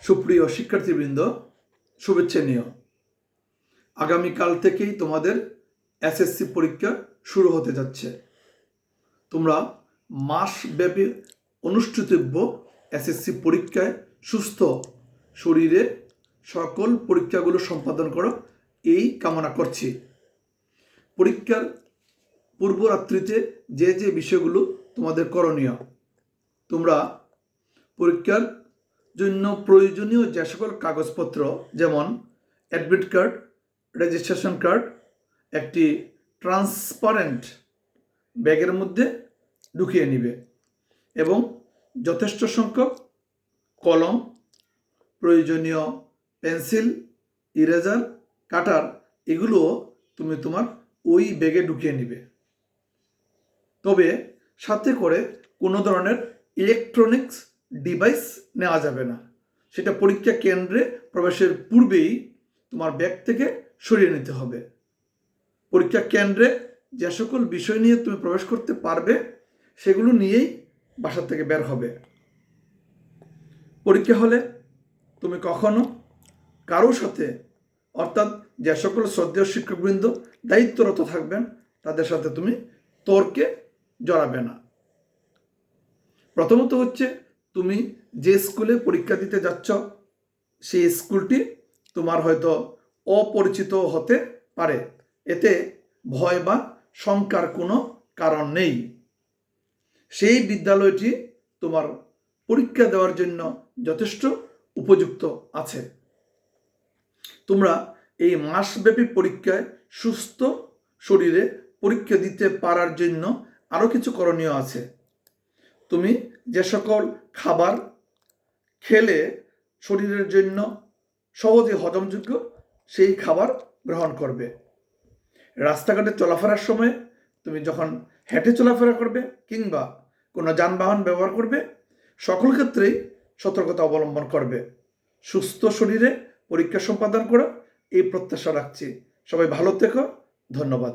সুপ্রিয় শিক্ষার্থীবৃন্দ, শুভেচ্ছা নিও। আগামীকাল থেকেই তোমাদের এসএসসি পরীক্ষা শুরু হতে যাচ্ছে। তোমরা মাসব্যাপী অনুষ্ঠিতব্য এসএসসি পরীক্ষায় সুস্থ শরীরে সকল পরীক্ষাগুলো সম্পাদন করো, এই কামনা করছি। পরীক্ষার পূর্বরাত্রিতে যে যে বিষয়গুলো তোমাদের করণীয়, তোমরা পরীক্ষার জন্য প্রয়োজনীয় যে সকল কাগজপত্র, যেমন অ্যাডমিট কার্ড, রেজিস্ট্রেশন কার্ড, একটি ট্রান্সপারেন্ট ব্যাগের মধ্যে ঢুকিয়ে নিবে এবং যথেষ্ট সংখ্যক কলম, প্রয়োজনীয় পেন্সিল, ইরেজার, কাটার, এগুলোও তুমি তোমার ওই ব্যাগে ঢুকিয়ে নিবে। তবে সাথে করে কোনো ধরনের ইলেকট্রনিক্স ডিভাইস নেওয়া যাবে না। সেটা পরীক্ষা কেন্দ্রে প্রবেশের পূর্বেই তোমার ব্যাগ থেকে সরিয়ে নিতে হবে। পরীক্ষা কেন্দ্রে যে সকল বিষয় নিয়ে তুমি প্রবেশ করতে পারবে সেগুলো নিয়েই বাসা থেকে বের হবে। পরীক্ষা হলে তুমি কখনো কারো সাথে, অর্থাৎ যে সকল শ্রদ্ধেয় শিক্ষকবৃন্দ দায়িত্বরত থাকবেন তাদের সাথে তুমি তর্কে জড়াবে না। প্রথমত হচ্ছে, তুমি যে স্কুলে পরীক্ষা দিতে যাচ্ছ সেই স্কুলটি তোমার হয়তো অপরিচিত হতে পারে। এতে ভয় বা শঙ্কার কোনো কারণ নেই। সেই বিদ্যালয়টি তোমার পরীক্ষা দেওয়ার জন্য যথেষ্ট উপযুক্ত আছে। তোমরা এই মাসব্যাপী পরীক্ষায় সুস্থ শরীরে পরীক্ষা দিতে পারার জন্য আরও কিছু করণীয় আছে। তুমি যে সকল খাবার খেলে শরীরের জন্য সহজে হজমযোগ্য সেই খাবার গ্রহণ করবে। রাস্তাঘাটে চলাফেরার সময় তুমি যখন হেঁটে চলাফেরা করবে কিংবা কোনো যানবাহন ব্যবহার করবে, সকল ক্ষেত্রেই সতর্কতা অবলম্বন করবে। সুস্থ শরীরে পরীক্ষা সম্পাদন করো, এই প্রত্যাশা রাখছি। সবাই ভালো থেকো। ধন্যবাদ।